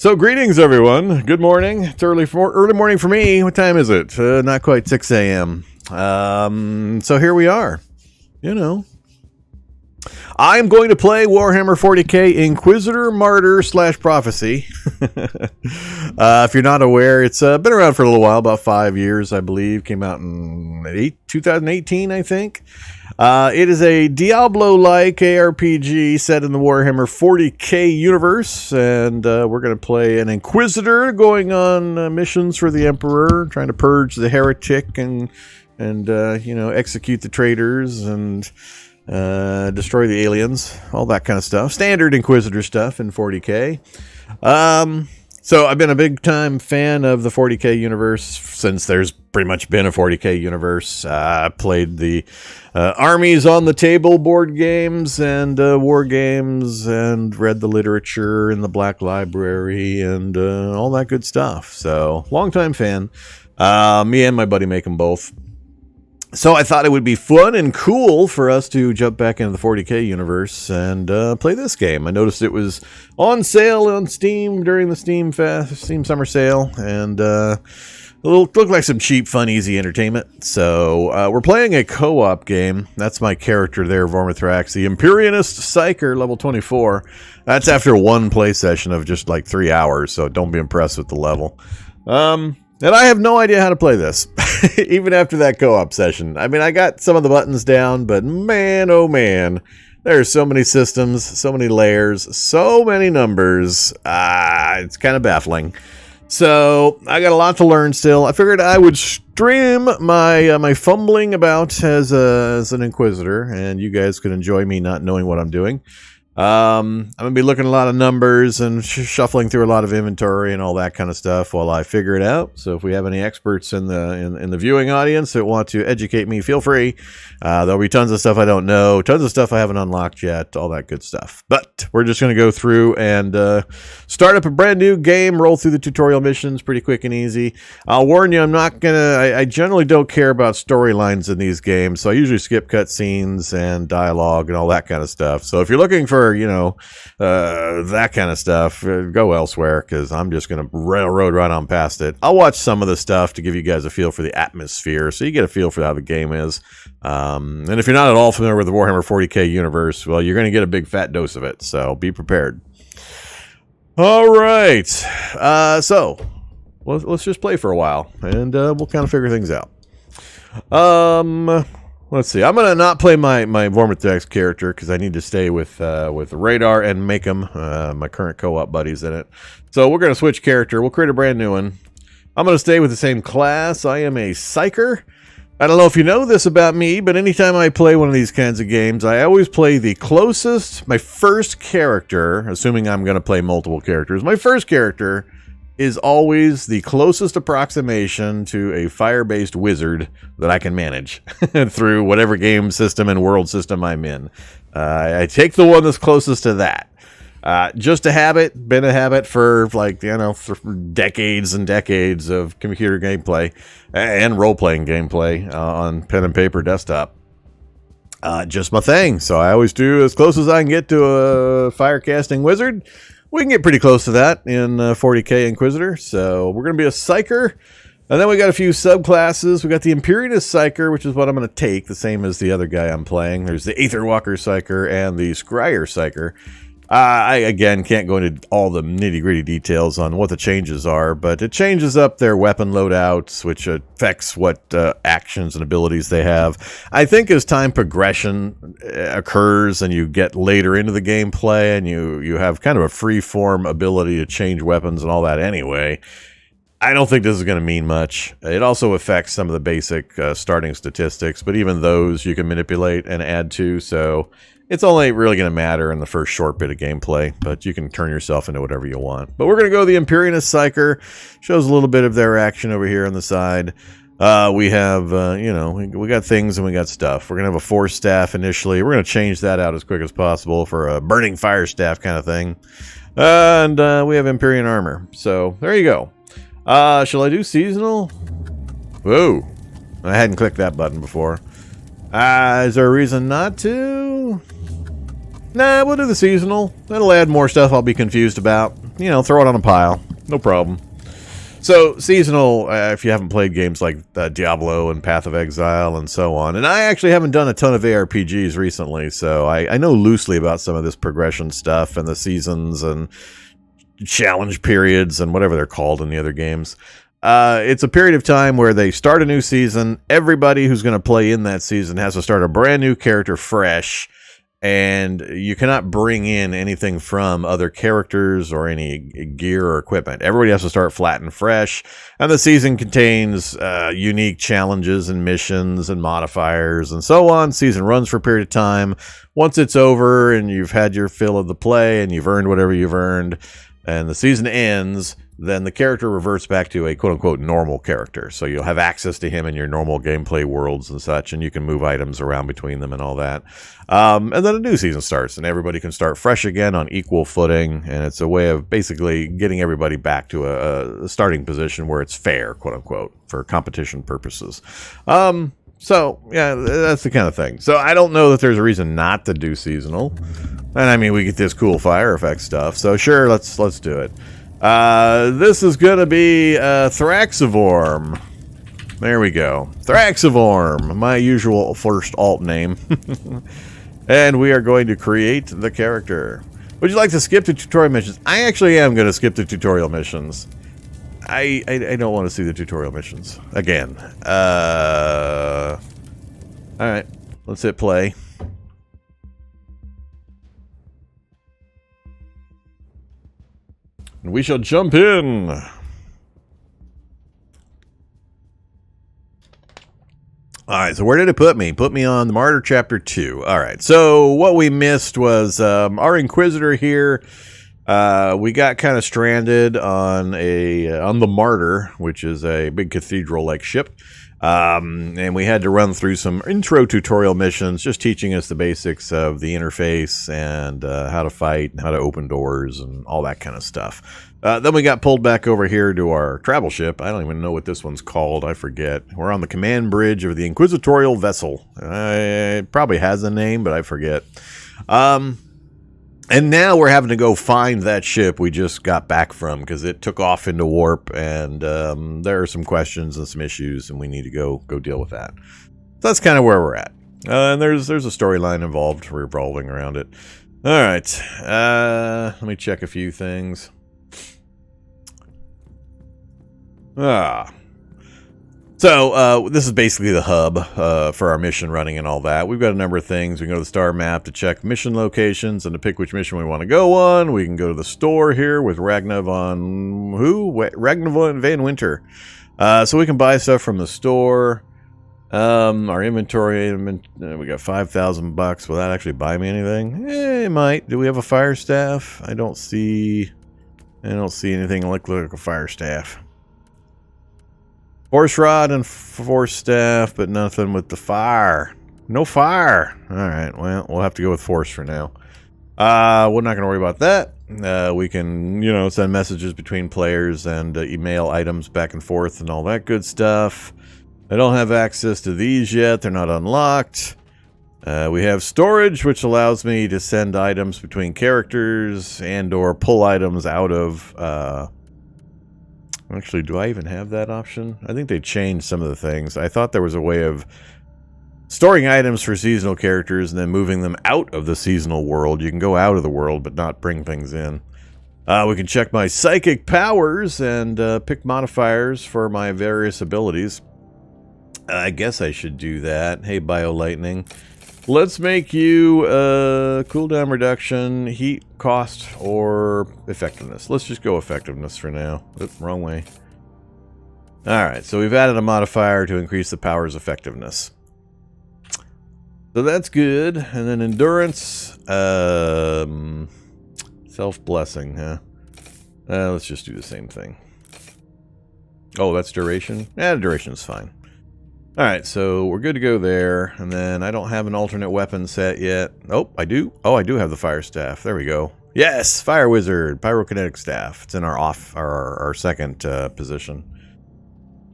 So greetings, everyone. Good morning. It's early morning for me. What time is it? Not quite 6 a.m. So here we are. You know, I'm going to play Warhammer 40K Inquisitor Martyr / Prophecy. If you're not aware, it's been around for a little while, about 5 years, I believe. Came out in 2018, I think. It is a Diablo-like ARPG set in the Warhammer 40K universe, and we're going to play an Inquisitor going on missions for the Emperor, trying to purge the heretic and execute the traitors and destroy the aliens, all that kind of stuff. Standard Inquisitor stuff in 40K. So I've been a big time fan of the 40K universe since there's pretty much been a 40K universe. I played the Armies on the Table board games and war games, and read the literature in the Black Library and all that good stuff. So longtime fan. Me and my buddy make them both. So I thought it would be fun and cool for us to jump back into the 40K universe and play this game. I noticed it was on sale on Steam during the Steam Summer Sale, and it looked like some cheap, fun, easy entertainment. So we're playing a co-op game. That's my character there, Vormithrax, the Imperialist Psyker, level 24. That's after one play session of just like 3 hours, so don't be impressed with the level. And I have no idea how to play this, even after that co-op session. I mean, I got some of the buttons down, but man, oh man, there's so many systems, so many layers, so many numbers. It's kind of baffling. So I got a lot to learn still. I figured I would stream my fumbling about as an Inquisitor, and you guys could enjoy me not knowing what I'm doing. I'm going to be looking at a lot of numbers and shuffling through a lot of inventory and all that kind of stuff while I figure it out. So if we have any experts in the viewing audience that want to educate me, feel free. There'll be tons of stuff I don't know, tons of stuff I haven't unlocked yet, all that good stuff. But we're just going to go through and start up a brand new game, roll through the tutorial missions pretty quick and easy. I'll warn you, I generally don't care about storylines in these games, so I usually skip cutscenes and dialogue and all that kind of stuff. So if you're looking for that kind of stuff, go elsewhere, because I'm just going to railroad right on past it. I'll watch some of the stuff to give you guys a feel for the atmosphere, so you get a feel for how the game is. And if you're not at all familiar with the Warhammer 40K universe, well, you're going to get a big fat dose of it, so be prepared. All right, so let's just play for a while, and we'll kind of figure things out. Let's see. I'm gonna not play my Vormithrax character because I need to stay with Radar and make him my current co-op buddies in it. So we're gonna switch character. We'll create a brand new one. I'm gonna stay with the same class. I am a Psyker. I don't know if you know this about me, but anytime I play one of these kinds of games, I always play the closest. My first character, assuming I'm gonna play multiple characters, my first character is always the closest approximation to a fire-based wizard that I can manage through whatever game system and world system I'm in. I take the one that's closest to that. Just a habit, been a habit for for decades and decades of computer gameplay and role-playing gameplay on pen and paper desktop. Just my thing. So I always do as close as I can get to a fire-casting wizard. We can get pretty close to that in 40K Inquisitor. So we're going to be a Psyker. And then we got a few subclasses. We got the Imperialist Psyker, which is what I'm going to take, the same as the other guy I'm playing. There's the Aetherwalker Psyker and the Scryer Psyker. I, again, can't go into all the nitty-gritty details on what the changes are, but it changes up their weapon loadouts, which affects what actions and abilities they have. I think as time progression occurs and you get later into the gameplay and you have kind of a free-form ability to change weapons and all that anyway, I don't think this is going to mean much. It also affects some of the basic starting statistics, but even those you can manipulate and add to, so it's only really going to matter in the first short bit of gameplay, but you can turn yourself into whatever you want. But we're going to go the Imperialist Psyker. Shows a little bit of their action over here on the side. We have, we got things and we got stuff. We're going to have a Force Staff initially. We're going to change that out as quick as possible for a Burning Fire Staff kind of thing. And we have Imperial Armor. So there you go. Shall I do Seasonal? Whoa. I hadn't clicked that button before. Is there a reason not to? Nah, we'll do the Seasonal. That'll add more stuff I'll be confused about. you know, throw it on a pile. No problem. So, seasonal, if you haven't played games like Diablo and Path of Exile and so on, and I actually haven't done a ton of ARPGs recently, so I know loosely about some of this progression stuff and the seasons and challenge periods and whatever they're called in the other games. It's a period of time where they start a new season. Everybody who's going to play in that season has to start a brand new character fresh, and you cannot bring in anything from other characters or any gear or equipment. Everybody has to start flat and fresh, and the season contains unique challenges and missions and modifiers and so on. Season runs for a period of time. Once it's over and you've had your fill of the play and you've earned whatever you've earned, and the season ends, then the character reverts back to a quote-unquote normal character. So you'll have access to him in your normal gameplay worlds and such, and you can move items around between them and all that. And then a new season starts, and everybody can start fresh again on equal footing, and it's a way of basically getting everybody back to a starting position where it's fair, quote-unquote, for competition purposes. So, yeah, that's the kind of thing. So I don't know that there's a reason not to do seasonal. And I mean, we get this cool fire effect stuff, so sure, let's do it. This is gonna be Thraxivorm. There we go. Thraxivorm, my usual first alt name. And we are going to create the character. Would you like to skip the tutorial missions? I actually am going to skip the tutorial missions. I don't want to see the tutorial missions again. Alright, let's hit play. And we shall jump in. Alright, so where did it put me? Put me on the Martyr Chapter 2. Alright, so what we missed was our Inquisitor here. We got kind of stranded on the Martyr, which is a big cathedral-like ship. And we had to run through some intro tutorial missions, just teaching us the basics of the interface and how to fight and how to open doors and all that kind of stuff. Then we got pulled back over here to our travel ship. I don't even know what this one's called. I forget. We're on the command bridge of the Inquisitorial vessel. It probably has a name, but I forget. And now we're having to go find that ship we just got back from because it took off into warp, and there are some questions and some issues, and we need to go deal with that. So that's kind of where we're at. And there's a storyline involved revolving around it. All right, let me check a few things. So, this is basically the hub for our mission running and all that. We've got a number of things. We can go to the star map to check mission locations and to pick which mission we want to go on. We can go to the store here with Ragnar von... who? Ragnar von Van Winter. So we can buy stuff from the store. Our inventory, we got 5,000 bucks. Will that actually buy me anything? It might. Do we have a fire staff? I don't see anything like a fire staff. Force rod and force staff, but nothing with the fire. No fire. Alright, well, we'll have to go with force for now. We're not going to worry about that. We can, send messages between players and email items back and forth and all that good stuff. I don't have access to these yet. They're not unlocked. We have storage, which allows me to send items between characters and or pull items out of... Actually, do I even have that option? I think they changed some of the things. I thought there was a way of storing items for seasonal characters and then moving them out of the seasonal world. You can go out of the world, but not bring things in. We can check my psychic powers and pick modifiers for my various abilities. I guess I should do that. Hey, Bio Lightning. Let's make you cooldown reduction, heat, cost, or effectiveness. Let's just go effectiveness for now. Oops, wrong way. Alright, so we've added a modifier to increase the power's effectiveness. So that's good. And then endurance, self-blessing, huh? Let's just do the same thing. Oh, that's duration? Yeah, duration's fine. Alright, so we're good to go there, and then I don't have an alternate weapon set yet. Oh, I do. Oh, I do have the fire staff. There we go. Yes, fire wizard, pyrokinetic staff. It's in our second position.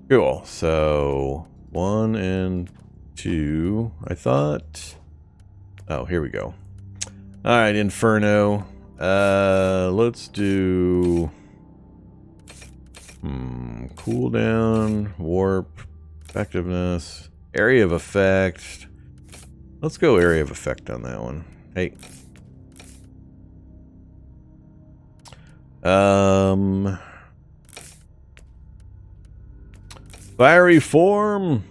Cool. So 1 and 2, I thought. Oh, here we go. Alright, Inferno. Let's do cooldown, warp, effectiveness, area of effect. Let's go area of effect on that one. Hey. Fiery form.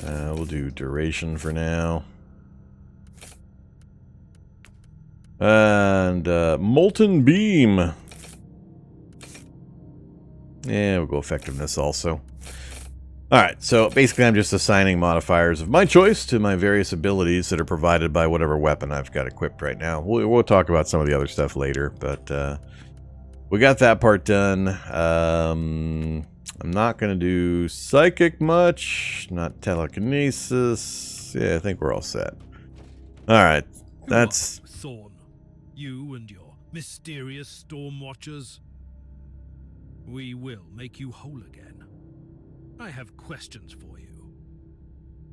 We'll do duration for now. And molten beam. Yeah, we'll go effectiveness also. Alright, so basically I'm just assigning modifiers of my choice to my various abilities that are provided by whatever weapon I've got equipped right now. We'll talk about some of the other stuff later, but we got that part done. I'm not going to do psychic much, not telekinesis. Yeah, I think we're all set. Alright, that's... Thorn, you and your mysterious storm watchers. We will make you whole again. I have questions for you.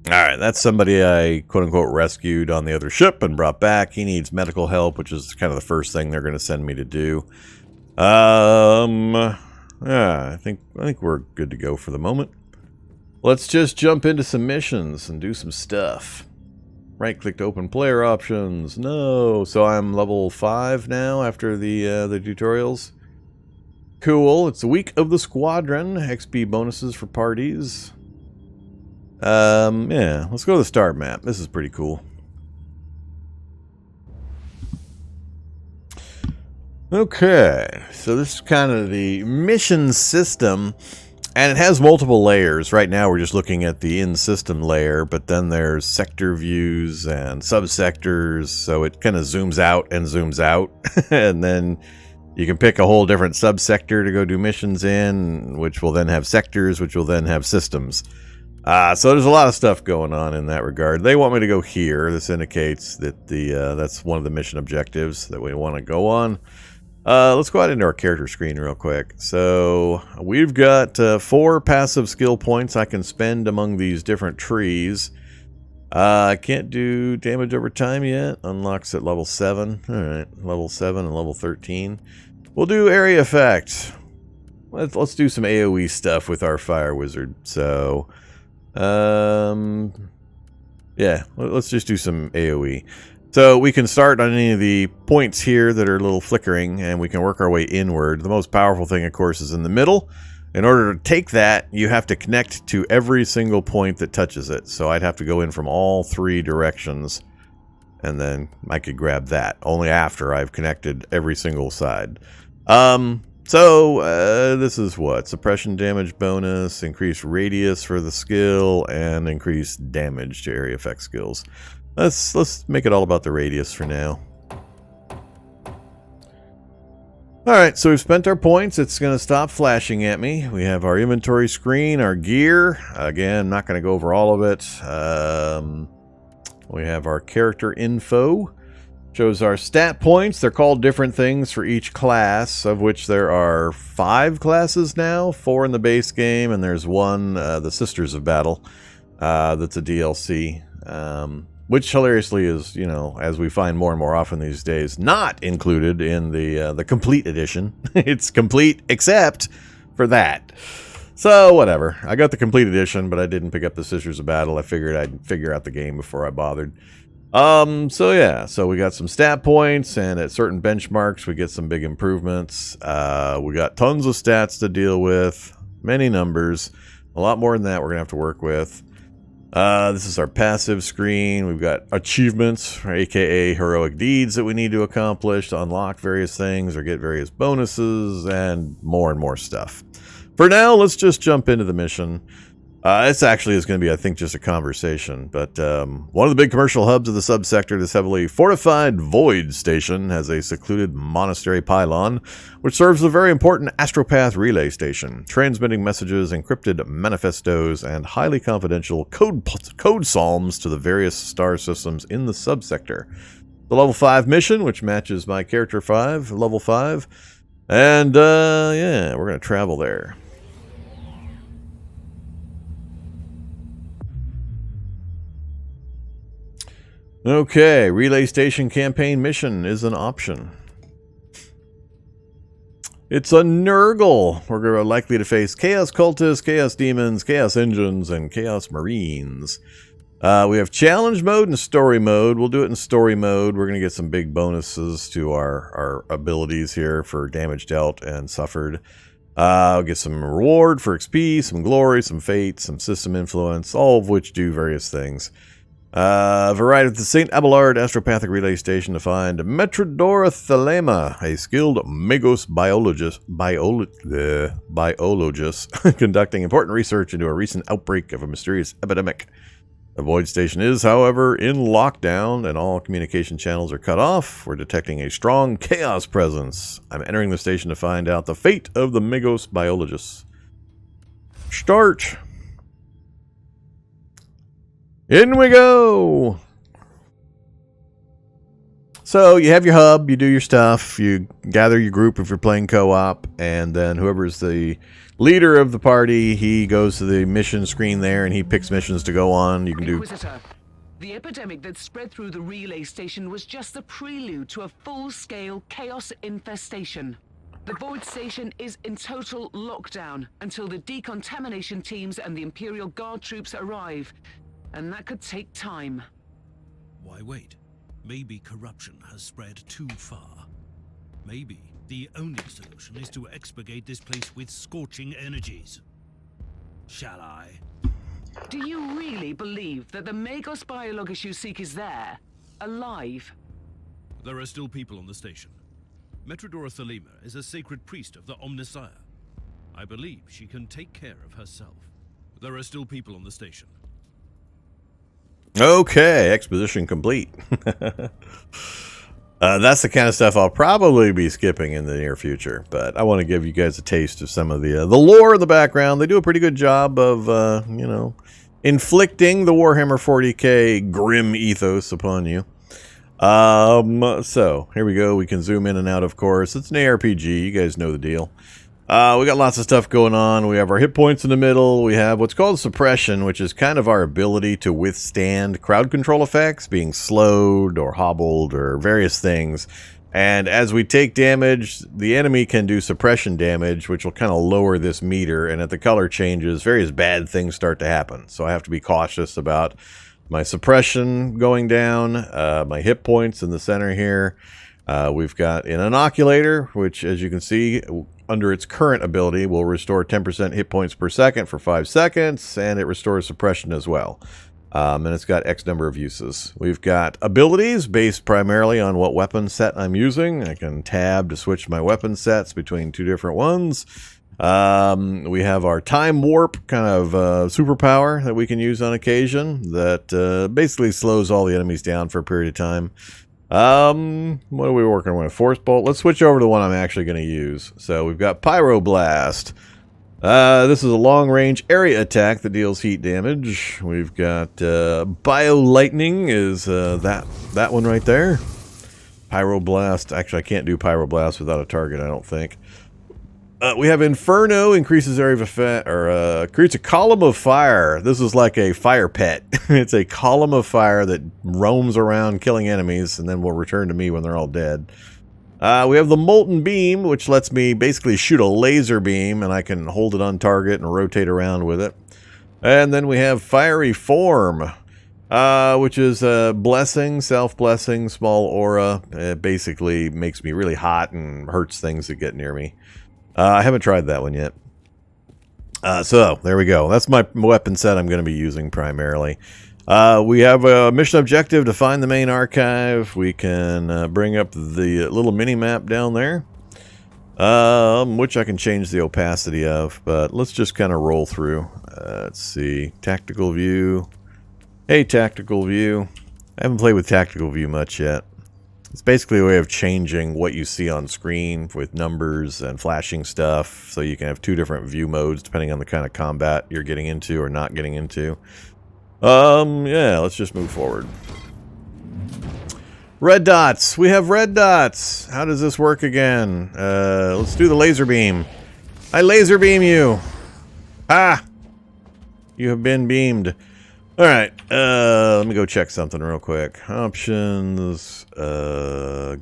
Alright, that's somebody I quote-unquote rescued on the other ship and brought back. He needs medical help, which is kind of the first thing they're going to send me to do. Yeah, I think we're good to go for the moment. Let's just jump into some missions and do some stuff. Right-click to open player options. No, so I'm level 5 now after the tutorials. Cool. It's the week of the squadron. XP bonuses for parties. Yeah, let's go to the start map. This is pretty cool. Okay, so this is kind of the mission system, and it has multiple layers. Right now we're just looking at the in-system layer, but then there's sector views and subsectors, so it kind of zooms out, and then you can pick a whole different subsector to go do missions in, which will then have sectors, which will then have systems. So there's a lot of stuff going on in that regard. They want me to go here. This indicates that that's one of the mission objectives that we want to go on. Let's go out into our character screen real quick. So we've got 4 passive skill points I can spend among these different trees. I can't do damage over time yet. Unlocks at level 7. Alright, level 7 and level 13. We'll do area effect. Let's do some AoE stuff with our fire wizard. So, yeah, let's just do some AoE. So we can start on any of the points here that are a little flickering, and we can work our way inward. The most powerful thing, of course, is in the middle. In order to take that, you have to connect to every single point that touches it. So I'd have to go in from all 3 directions, and then I could grab that only after I've connected every single side. This is what? Suppression damage bonus, increased radius for the skill, and increased damage to area effect skills. Let's make it all about the radius for now. Alright, so we've spent our points. It's going to stop flashing at me. We have our inventory screen, our gear. Again, I'm not going to go over all of it. We have our character info. Shows our stat points. They're called different things for each class, of which there are 5 classes now. 4 in the base game, and there's one, the Sisters of Battle, that's a DLC. Which hilariously is, you know, as we find more and more often these days, not included in the complete edition. It's complete except for that. So whatever. I got the complete edition, but I didn't pick up the Sisters of Battle. I figured I'd figure out the game before I bothered. So yeah, so we got some stat points, and at certain benchmarks we get some big improvements. We got tons of stats to deal with, many numbers, a lot more than that we're gonna have to work with. This is our passive screen. We've got achievements, aka heroic deeds that we need to accomplish to unlock various things or get various bonuses, and more stuff. For now, let's just jump into the mission. This actually is going to be, I think, just a conversation, but one of the big commercial hubs of the subsector, this heavily fortified Void Station, has a secluded monastery pylon, which serves as a very important astropath relay station, transmitting messages, encrypted manifestos, and highly confidential code psalms to the various star systems in the subsector. The level 5 mission, which matches my character 5, level 5, and yeah, we're going to travel there. Okay, relay station campaign mission is an option. It's a Nurgle. We're likely to face Chaos Cultists, Chaos Demons, Chaos Engines, and Chaos Marines. We have Challenge Mode and Story Mode. We'll do it in Story Mode. We're going to get some big bonuses to our abilities here for damage dealt and suffered. I'll get some reward for XP, some glory, some fate, some system influence, all of which do various things. I've arrived at the St. Abelard Astropathic Relay Station to find Metrodora Thelema, a skilled Magos biologist conducting important research into a recent outbreak of a mysterious epidemic. The Void Station is, however, in lockdown and all communication channels are cut off. We're detecting a strong chaos presence. I'm entering the station to find out the fate of the Magos biologists. Start! In we go! So you have your hub, you do your stuff, you gather your group if you're playing co-op, and then whoever's the leader of the party, he goes to the mission screen there and he picks missions to go on. You can do... Inquisitor, the epidemic that spread through the relay station was just the prelude to a full-scale chaos infestation. The Void Station is in total lockdown until the decontamination teams and the Imperial Guard troops arrive. And that could take time. Why wait? Maybe corruption has spread too far. Maybe the only solution is to expurgate this place with scorching energies. Shall I? Do you really believe that the Magos biologist you seek is there, alive? There are still people on the station. Metrodora Thelema is a sacred priest of the Omnissiah. I believe she can take care of herself. There are still people on the station. Okay, exposition complete. That's the kind of stuff I'll probably be skipping in the near future, but I want to give you guys a taste of some of the lore in the background. They do a pretty good job of, you know, inflicting the Warhammer 40K grim ethos upon you. So, here we go. We can zoom in and out, of course. It's an ARPG. You guys know the deal. We got lots of stuff going on. We have our hit points in the middle. We have what's called suppression, which is kind of our ability to withstand crowd control effects, being slowed or hobbled or various things. And as we take damage, the enemy can do suppression damage, which will kind of lower this meter. And if the color changes, various bad things start to happen. So I have to be cautious about my suppression going down, my hit points in the center here. We've got an inoculator, which, as you can see, under its current ability, will restore 10% hit points per second for 5 seconds, and it restores suppression as well. And it's got X number of uses. We've got abilities based primarily on what weapon set I'm using. I can tab to switch my weapon sets between two different ones. We have our time warp kind of superpower that we can use on occasion that basically slows all the enemies down for a period of time. What are we working with? Force bolt. Let's switch over to the one I'm actually going to use. So we've got Pyroblast. This is a long-range area attack that deals heat damage. We've got Bio Lightning is that one right there. Pyroblast. Actually, I can't do Pyroblast without a target, I don't think. We have Inferno, increases area of effect, or creates a column of fire. This is like a fire pet. It's a column of fire that roams around killing enemies and then will return to me when they're all dead. We have the Molten Beam, which lets me basically shoot a laser beam, and I can hold it on target and rotate around with it. And then we have Fiery Form, which is a blessing, self-blessing, small aura. It basically makes me really hot and hurts things that get near me. I haven't tried that one yet. So, there we go. That's my weapon set I'm going to be using primarily. We have a mission objective to find the main archive. We can bring up the little mini-map down there, which I can change the opacity of, but let's just kind of roll through. Let's see. Tactical view. Hey, tactical view. I haven't played with tactical view much yet. It's basically a way of changing what you see on screen with numbers and flashing stuff, so you can have two different view modes depending on the kind of combat you're getting into or not getting into. Yeah, let's just move forward. Red dots. We have red dots. How does this work again? Let's do the laser beam. I laser beam you. Ah! You have been beamed. All right, let me go check something real quick. Options,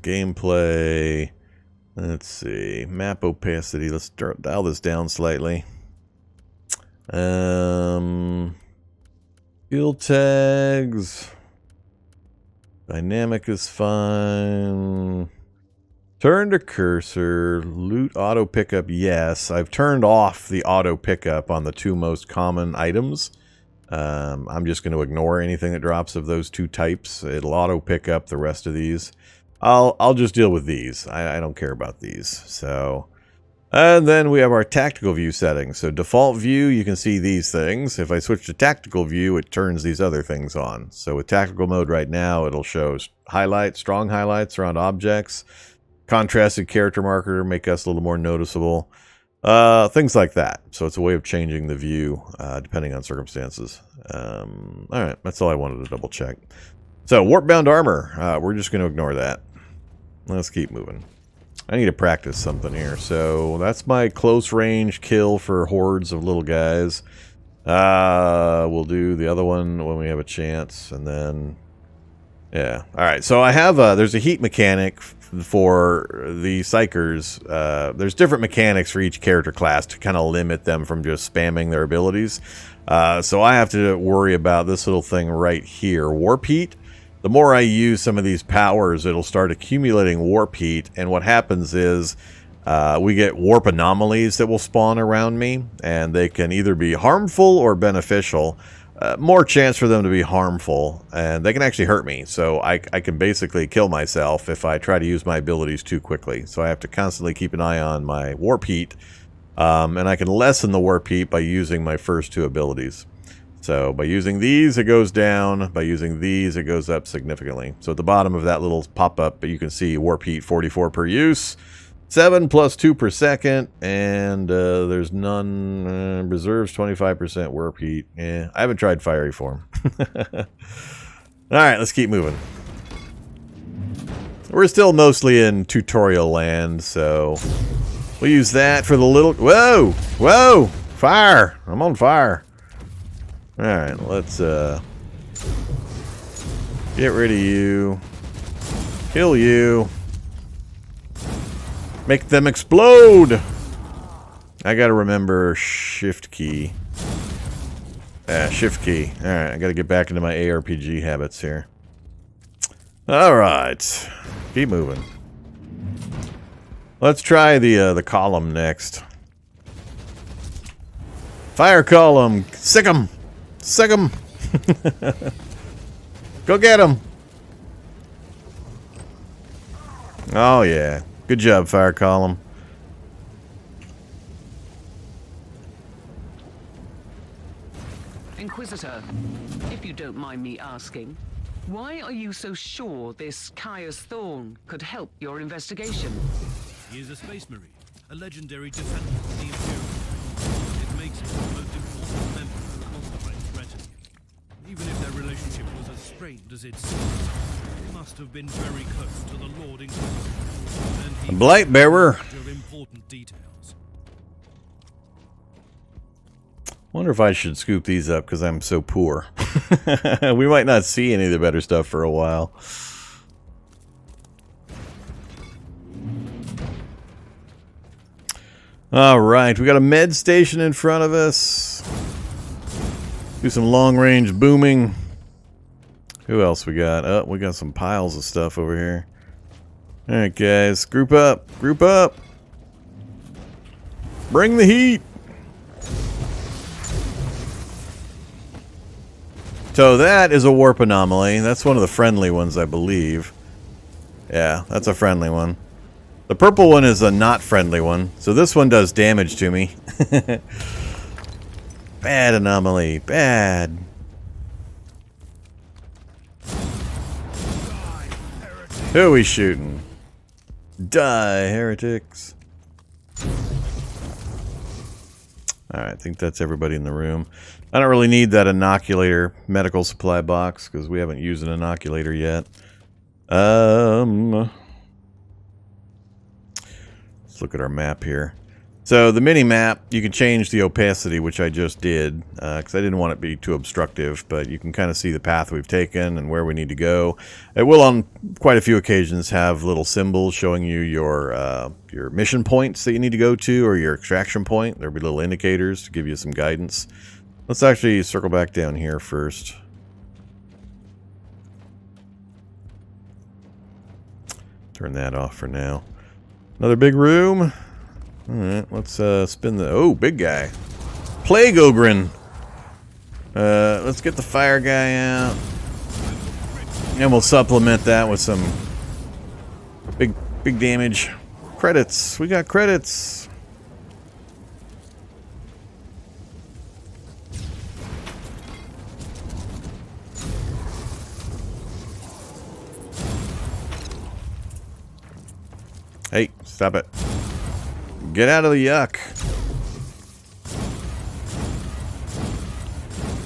gameplay. Let's see, map opacity. Let's dial this down slightly. Skill tags. Dynamic is fine. Turn to cursor. Loot auto pickup, yes. I've turned off the auto pickup on the two most common items. I'm just going to ignore anything that drops of those two types. It'll auto pick up the rest of these. I'll just deal with these. I don't care about these. So, and then we have our tactical view settings. So default view, you can see these things. If I switch to tactical view, it turns these other things on. So with tactical mode right now, it'll show highlights, strong highlights around objects. Contrasted character marker, make us a little more noticeable. Things like that. So it's a way of changing the view depending on circumstances. All right, that's all I wanted to double check. So warp-bound armor, we're just going to ignore that. Let's keep moving. I need to practice something here. So that's my close range kill for hordes of little guys. We'll do the other one when we have a chance, and then yeah. All right. So I have there's a heat mechanic for the psychers. There's different mechanics for each character class to kind of limit them from just spamming their abilities. So I have to worry about this little thing right here, warp heat. The more I use some of these powers, it'll start accumulating warp heat, and what happens is we get warp anomalies that will spawn around me, and they can either be harmful or beneficial. More chance for them to be harmful, and they can actually hurt me. So I can basically kill myself if I try to use my abilities too quickly. So I have to constantly keep an eye on my warp heat, and I can lessen the warp heat by using my first two abilities. So by using these, it goes down. By using these, it goes up significantly. So at the bottom of that little pop-up, you can see warp heat 44 per use. 7 plus 2 per second, and there's none. Reserves 25% warp heat. I haven't tried fiery form. Alright, let's keep moving. We're still mostly in tutorial land, so we'll use that for the little... Whoa! Whoa! Fire! I'm on fire. Alright, let's get rid of you. Kill you. Make them explode! I gotta remember shift key. Shift key. Alright, I gotta get back into my ARPG habits here. Alright. Keep moving. Let's try the column next. Fire column! Sick 'em! Sick 'em! Go get 'em! Oh yeah. Good job, fire column. Inquisitor, if you don't mind me asking, why are you so sure this Caius Thorn could help your investigation? He is a space marine, a legendary defender of the Imperium. It makes him the most important member of the Constellation retinue. Even if their relationship was as strained as it seems, he must have been very close to the Lord Inquisitor. A blight bearer. Important details. Wonder if I should scoop these up because I'm so poor. We might not see any of the better stuff for a while. Alright, we got a med station in front of us. Do some long-range booming. Who else we got? Oh, we got some piles of stuff over here. Alright, guys. Group up. Group up. Bring the heat. So that is a warp anomaly. That's one of the friendly ones, I believe. Yeah, that's a friendly one. The purple one is a not friendly one. So this one does damage to me. Bad anomaly. Bad. Who are we shooting? Die, heretics. Alright, I think that's everybody in the room. I don't really need that inoculator medical supply box because we haven't used an inoculator yet. Let's look at our map here. So the mini map, you can change the opacity, which I just did, because I didn't want it to be too obstructive, but you can kind of see the path we've taken and where we need to go. It will, on quite a few occasions, have little symbols showing you your mission points that you need to go to, or your extraction point. There'll be little indicators to give you some guidance. Let's actually circle back down here first. Turn that off for now. Another big room. Alright, let's spin the... Oh, big guy. Plague Ogren. Let's get the fire guy out. And we'll supplement that with some big damage. Credits. We got credits. Hey, stop it. Get out of the yuck.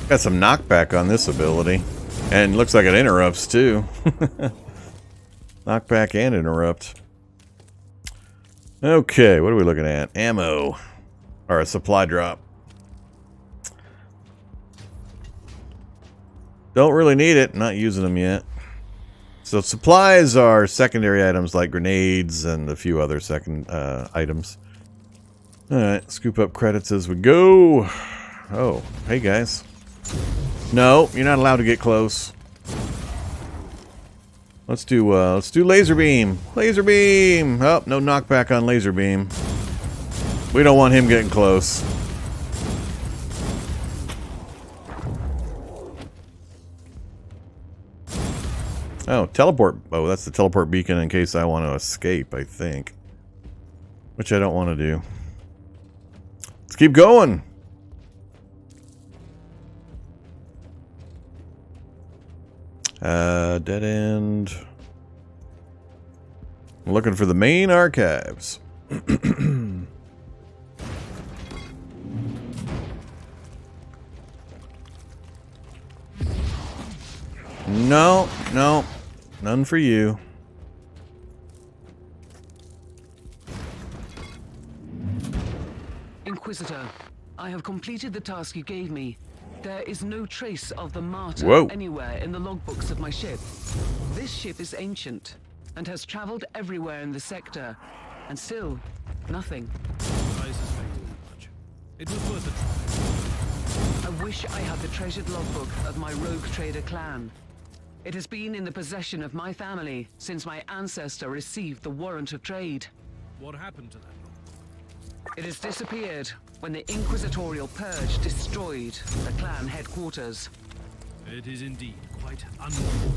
Got some knockback on this ability. And looks like it interrupts too. Knockback and interrupt. Okay, what are we looking at? Ammo. Or a supply drop. Don't really need it. Not using them yet. So supplies are secondary items like grenades and a few other second items. Alright, scoop up credits as we go. Oh, hey guys. No, you're not allowed to get close. Let's do laser beam. Laser beam! Oh, no knockback on laser beam. We don't want him getting close. Oh, teleport. Oh, that's the teleport beacon in case I want to escape, I think. Which I don't want to do. Let's keep going. Dead end. I'm looking for the main archives. No, no. None for you. Inquisitor, I have completed the task you gave me. There is no trace of the Martyr anywhere in the logbooks of my ship. This ship is ancient and has traveled everywhere in the sector, and still, nothing. I suspected that much. It was worth a try. I wish I had the treasured logbook of my rogue trader clan. It has been in the possession of my family since my ancestor received the warrant of trade. What happened to that logbook? It has disappeared when the Inquisitorial purge destroyed the clan headquarters. It is indeed quite unfortunate.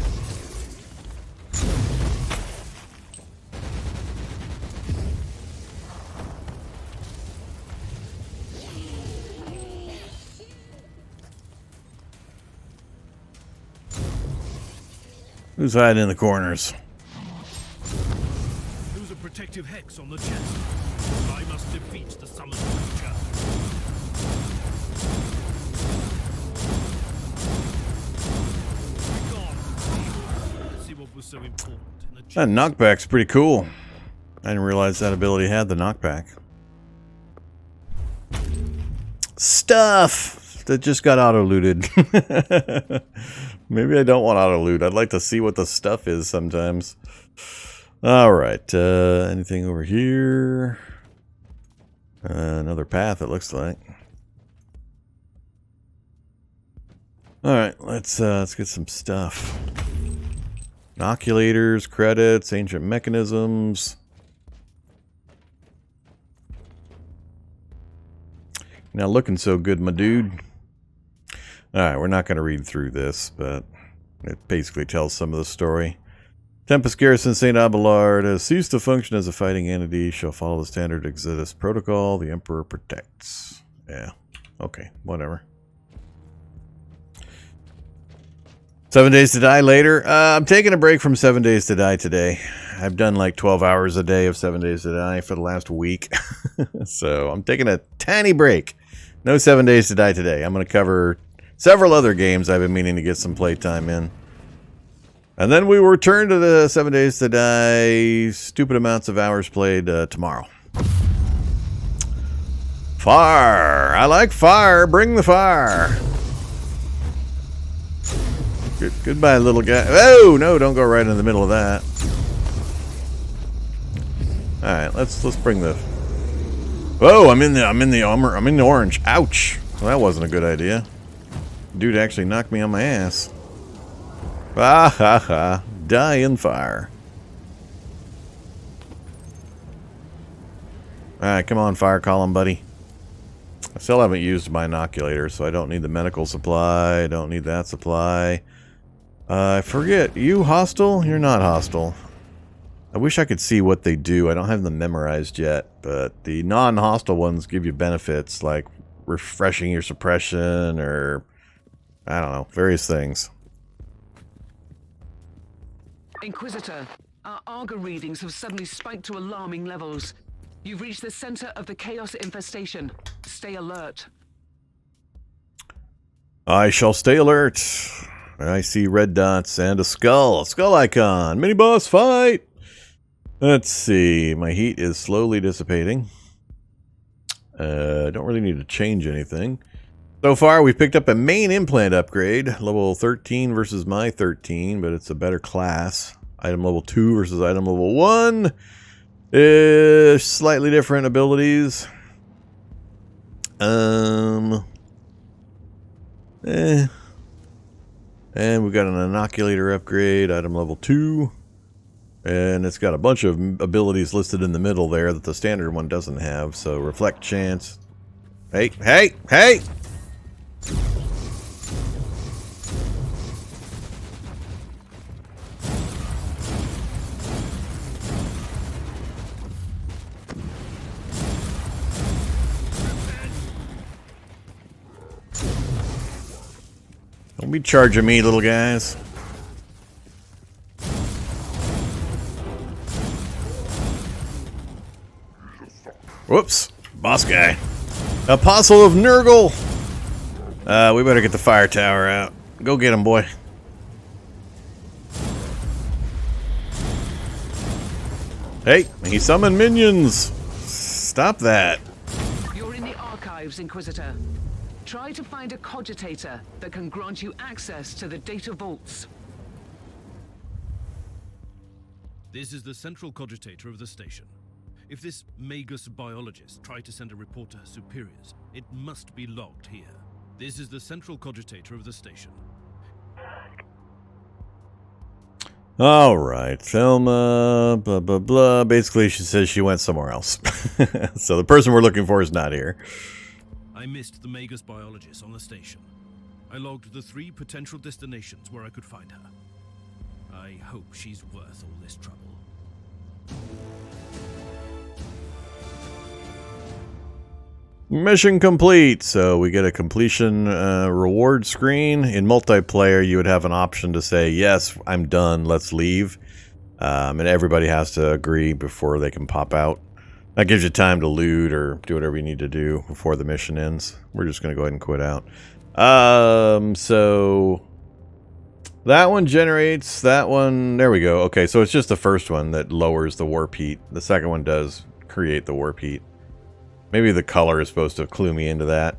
Who's hiding in the corners? There's a protective hex on the chest. I must defeat the summoned creature. Be gone. Let's see what was so important in the chest. That knockback's pretty cool. I didn't realize that ability had the knockback. Stuff that just got auto-looted. Maybe I don't want auto-loot. I'd like to see what the stuff is sometimes. Alright, anything over here? Another path, it looks like. Alright, let's get some stuff. Inoculators, credits, ancient mechanisms. Not looking so good, my dude. Alright, we're not going to read through this, but it basically tells some of the story. Tempest Garrison St. Abelard has ceased to function as a fighting entity, shall follow the standard Exodus protocol. The Emperor protects. Yeah, okay, whatever. 7 Days to Die later. I'm taking a break from 7 Days to Die today. I've done like 12 hours a day of 7 Days to Die for the last week. So I'm taking a tiny break. No 7 Days to Die today. I'm going to cover several other games I've been meaning to get some playtime in. And then we will return to the 7 Days to Die stupid amounts of hours played tomorrow. Fire! I like fire. Bring the fire. Goodbye, little guy. Oh no! Don't go right in the middle of that. All right, let's bring the. Whoa! I'm in the armor. I'm in the orange. Ouch! Well, that wasn't a good idea. Dude actually knocked me on my ass. Ah ha ha! Die in fire. All right, come on, fire column, buddy. I still haven't used my inoculator, so I don't need the medical supply. I don't need that supply. I forget. You hostile? You're not hostile. I wish I could see what they do. I don't have them memorized yet, but the non-hostile ones give you benefits like refreshing your suppression or, I don't know, various things. Inquisitor, our Arga readings have suddenly spiked to alarming levels. You've reached the center of the Chaos infestation. Stay alert. I shall stay alert. I see red dots and a skull. A skull icon. Mini-boss fight! Let's see. My heat is slowly dissipating. Don't really need to change anything. So far, we've picked up a main implant upgrade. Level 13 versus my 13, but it's a better class. Item level 2 versus item level 1. Slightly different abilities. And we've got an inoculator upgrade, item level 2. And it's got a bunch of abilities listed in the middle there that the standard one doesn't have. So reflect chance. Hey, hey, hey! Don't be charging me, little guys. Whoops. Boss guy. Apostle of Nurgle. We better get the fire tower out. Go get him, boy. Hey, he summoned minions. Stop that. You're in the archives, Inquisitor. Try to find a Cogitator that can grant you access to the data vaults. This is the central cogitator of the station. If this Magus biologist tried to send a report to her superiors, it must be logged here. This is the central cogitator of the station. All right, Thelma, blah, blah, blah. Basically, she says she went somewhere else. So the person we're looking for is not here. I missed the Magus biologist on the station. I logged the 3 potential destinations where I could find her. I hope she's worth all this trouble. Mission complete. So we get a completion reward screen. In multiplayer, you would have an option to say, yes, I'm done, let's leave. And everybody has to agree before they can pop out. That gives you time to loot or do whatever you need to do before the mission ends. We're just going to go ahead and quit out. So that one generates, that one, there we go. Okay, so it's just the first one that lowers the warp heat. The second one does create the warp heat. Maybe the color is supposed to clue me into that.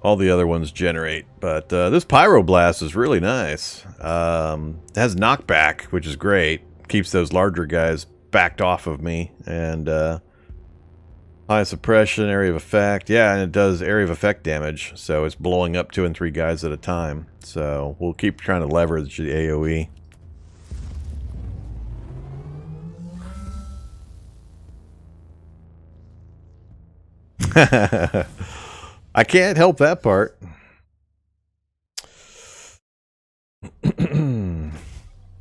All the other ones generate, but this Pyroblast is really nice. It has knockback, which is great. Keeps those larger guys backed off of me. And high suppression, area of effect. Yeah, and it does area of effect damage. So it's blowing up 2 and 3 guys at a time. So we'll keep trying to leverage the AoE. I can't help that part.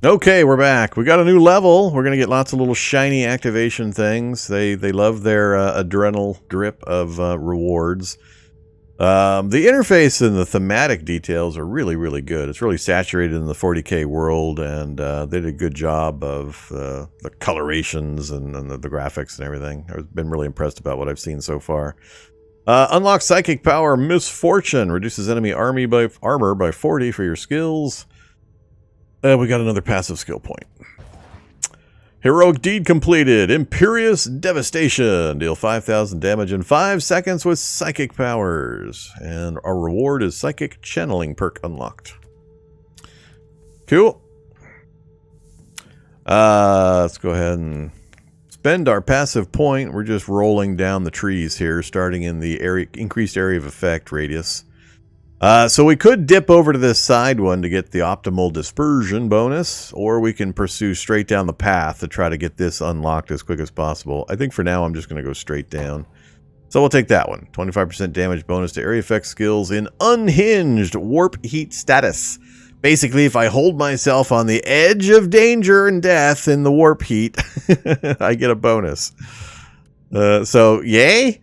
Okay, we're back. We got a new level. We're going to get lots of little shiny activation things. They love their adrenal drip of rewards. The interface and the thematic details are really, really good. It's really saturated in the 40K world, and they did a good job of the colorations and the graphics and everything. I've been really impressed about what I've seen so far. Unlock Psychic Power Misfortune. Reduces enemy armor by 40 for your skills. We got another passive skill point. Heroic deed completed. Imperious devastation. Deal 5,000 damage in 5 seconds with psychic powers. And our reward is psychic channeling perk unlocked. Cool. Let's go ahead and spend our passive point. We're just rolling down the trees here, starting in the area, increased area of effect radius. So we could dip over to this side one to get the optimal dispersion bonus, or we can pursue straight down the path to try to get this unlocked as quick as possible. I think for now I'm just going to go straight down. So we'll take that one. 25% damage bonus to area effect skills in unhinged warp heat status. Basically, if I hold myself on the edge of danger and death in the warp heat, I get a bonus. So, yay!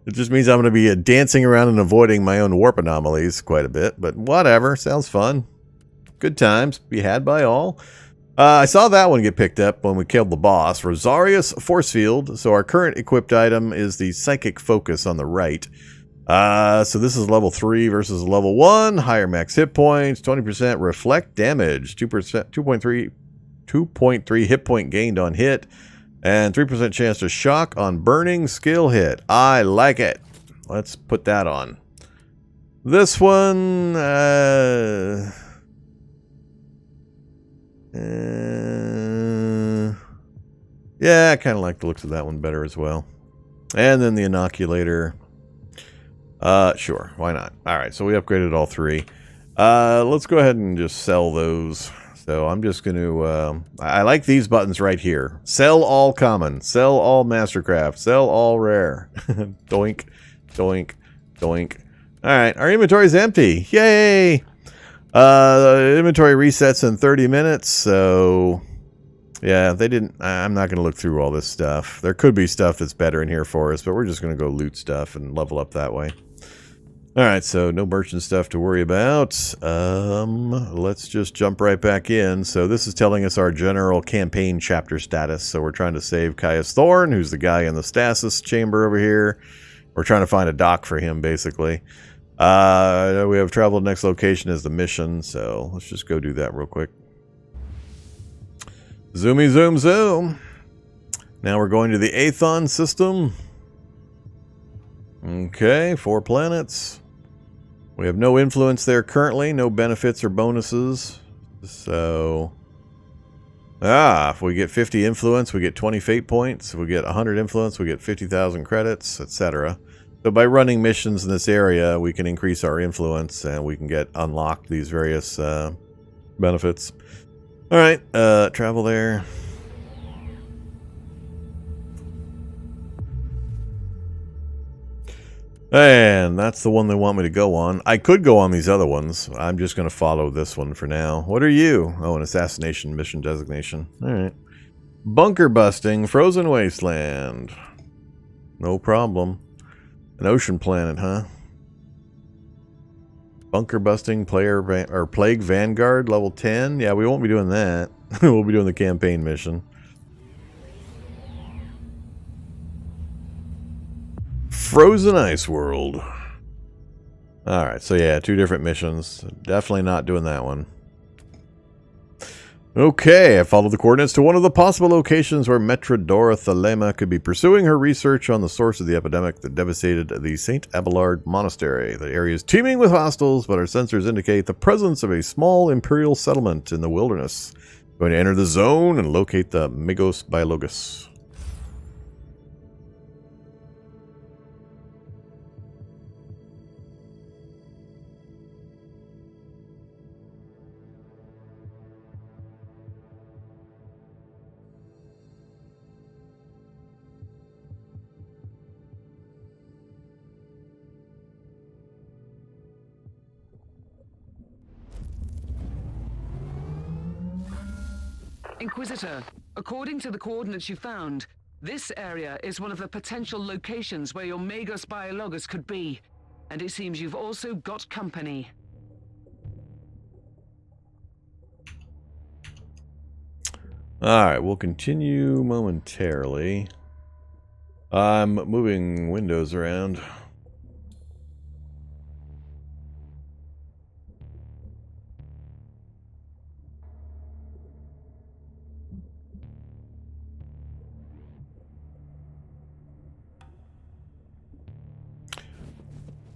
It just means I'm going to be dancing around and avoiding my own warp anomalies quite a bit. But whatever, sounds fun. Good times, be had by all. I saw that one get picked up when we killed the boss. Rosarius Force Field. So our current equipped item is the Psychic Focus on the right. So this is level 3 versus level 1. Higher max hit points, 20% reflect damage, 2.3 hit point gained on hit, and 3% chance to shock on burning skill hit. I like it. Let's put that on. This one, yeah, I kind of like the looks of that one better as well. And then the inoculator. Sure, why not? All right, so we upgraded all 3. Let's go ahead and just sell those. So I'm just going to, I like these buttons right here. Sell all common, sell all mastercraft, sell all rare. Doink, doink, doink. All right, our inventory is empty. Yay! Inventory resets in 30 minutes, so yeah, they didn't, I'm not going to look through all this stuff. There could be stuff that's better in here for us, but we're just going to go loot stuff and level up that way. Alright, so no merchant stuff to worry about. Let's just jump right back in. So this is telling us our general campaign chapter status. So we're trying to save Caius Thorn, who's the guy in the stasis chamber over here. We're trying to find a dock for him, basically. We have traveled next location as the mission, so let's just go do that real quick. Zoomy zoom zoom. Now we're going to the Aethon system. Okay, 4 planets. We have no influence there currently, no benefits or bonuses. So, if we get 50 influence, we get 20 fate points. If we get 100 influence, we get 50,000 credits, etc. So by running missions in this area, we can increase our influence and we can get unlocked these various benefits. All right, travel there. And that's the one they want me to go on. I could go on these other ones. I'm just going to follow this one for now. What are you? Oh, an assassination mission designation. All right. Bunker busting, frozen wasteland. No problem. An ocean planet, huh? Bunker busting player or plague vanguard level 10. Yeah, we won't be doing that. We'll be doing the campaign mission. Frozen Ice World. Alright, so yeah, 2 different missions. Definitely not doing that one. Okay, I followed the coordinates to one of the possible locations where Metrodora Thelema could be pursuing her research on the source of the epidemic that devastated the St. Abelard Monastery. The area is teeming with hostiles, but our sensors indicate the presence of a small Imperial settlement in the wilderness. Going to enter the zone and locate the Migos Biologus. Inquisitor, according to the coordinates you found, this area is one of the potential locations where your Magos Biologus could be. And it seems you've also got company. Alright, we'll continue momentarily. I'm moving windows around.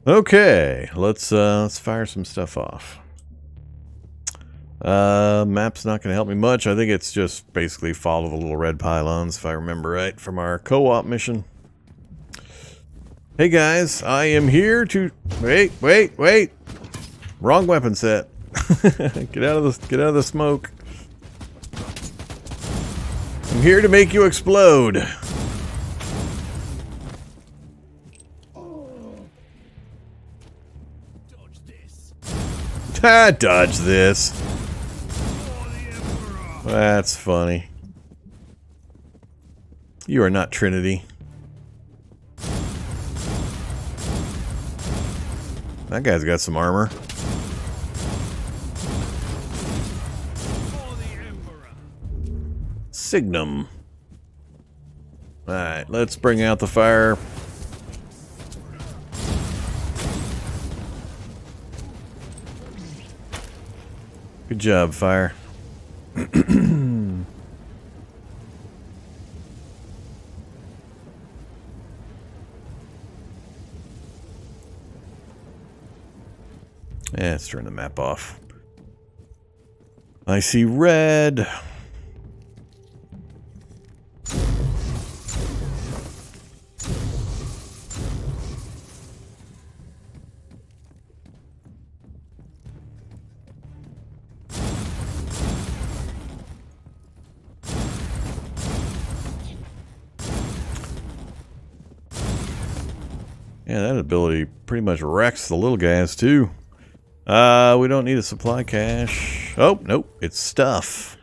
Okay, let's fire some stuff off. Map's not going to help me much. I think it's just basically follow the little red pylons, if I remember right, from our co-op mission. Hey guys, I am here to... Wait! Wrong weapon set. Get out of the smoke. I'm here to make you explode. Dodge this. Dodge this. That's funny. You are not Trinity. That guy's got some armor. Signum. Alright, let's bring out the fire. Good job, fire. Yeah, let's turn the map off. I see red. Yeah, that ability pretty much wrecks the little guys too. We don't need a supply cache. Oh, nope. It's stuff.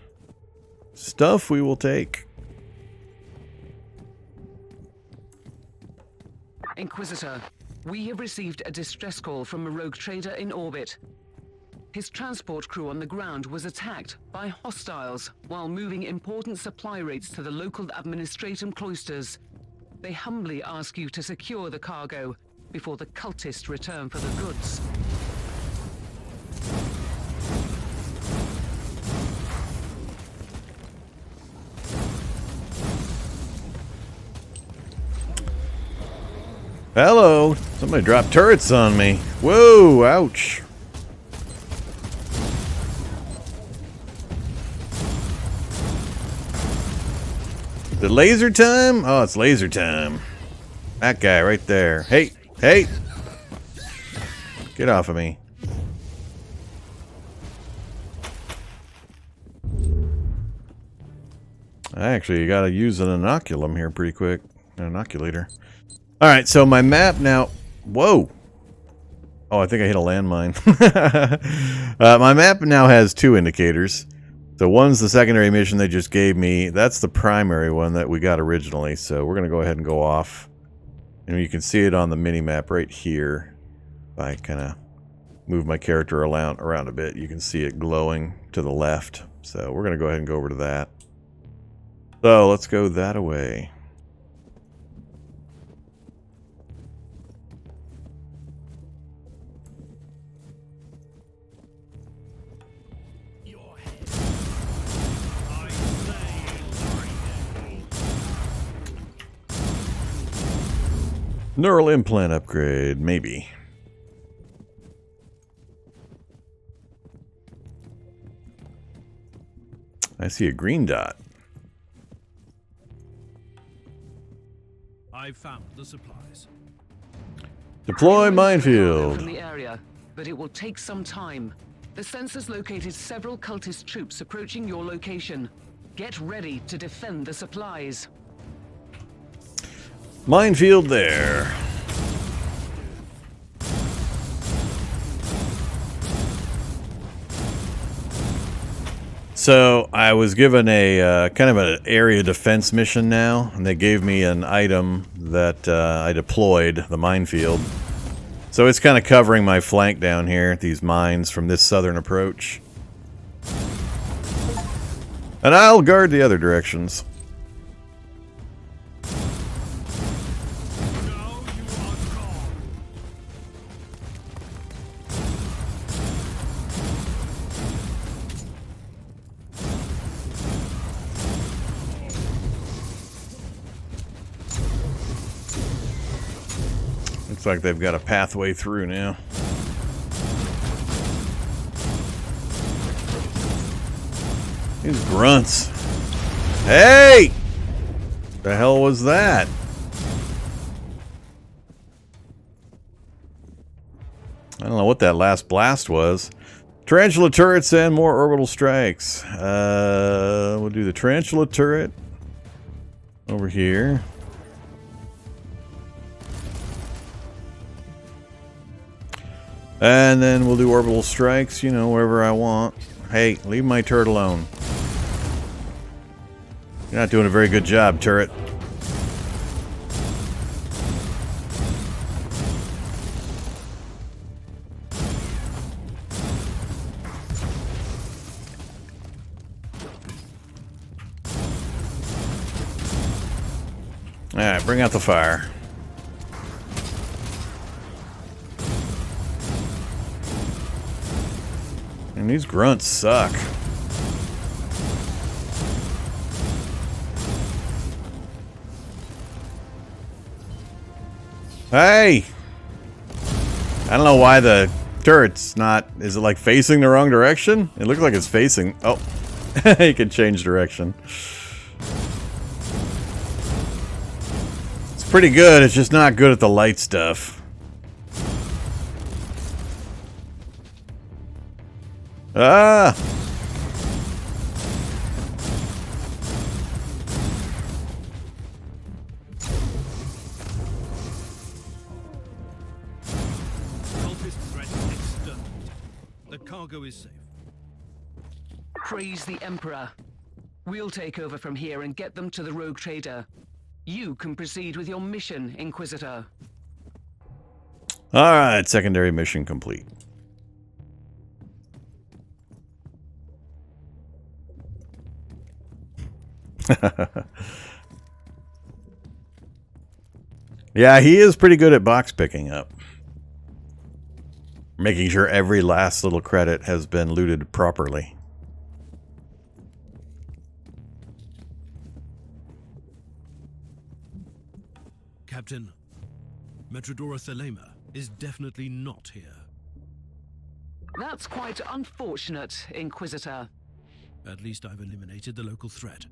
Stuff we will take. Inquisitor, we have received a distress call from a rogue trader in orbit. His transport crew on the ground was attacked by hostiles while moving important supply rates to the local administratum cloisters. They humbly ask you to secure the cargo before the cultists return for the goods. Hello! Somebody dropped turrets on me. Whoa! Ouch! The laser time? Oh, it's laser time. That guy right there. Hey! Hey! Get off of me. I actually gotta use an inoculum here pretty quick. An inoculator. Alright, so my map now... Whoa! Oh, I think I hit a landmine. My map now has two indicators. So one's the secondary mission they just gave me. That's the primary one that we got originally. So we're going to go ahead and go off. And you can see it on the mini-map right here. If I kind of move my character around a bit, you can see it glowing to the left. So we're going to go ahead and go over to that. So let's go that away. Neural implant upgrade, maybe. I see a green dot. I found the supplies. Deploy minefield. From the area, but it will take some time. The sensors located several cultist troops approaching your location. Get ready to defend the supplies. Minefield there. So I was given a kind of an area defense mission now, and they gave me an item that I deployed, the minefield. So it's kind of covering my flank down here, these mines from this southern approach. And I'll guard the other directions. Looks like they've got a pathway through now. These grunts. Hey! The hell was that? I don't know what that last blast was. Tarantula turrets and more orbital strikes. We'll do the tarantula turret over here. And then we'll do orbital strikes, you know, wherever I want. Hey, leave my turret alone. You're not doing a very good job, turret. Alright, bring out the fire. And these grunts suck. Hey! I don't know why the turret's not... Is it like facing the wrong direction? It looks like it's facing... Oh. You can change direction. It's pretty good, it's just not good at the light stuff. Ah! The cargo is safe. Praise the Emperor. We'll take over from here and get them to the rogue trader. You can proceed with your mission, Inquisitor. Alright, secondary mission complete. Yeah, he is pretty good at box picking up. Making sure every last little credit has been looted properly. Captain, Metrodora Thelema is definitely not here. That's quite unfortunate, Inquisitor. At least I've eliminated the local threat.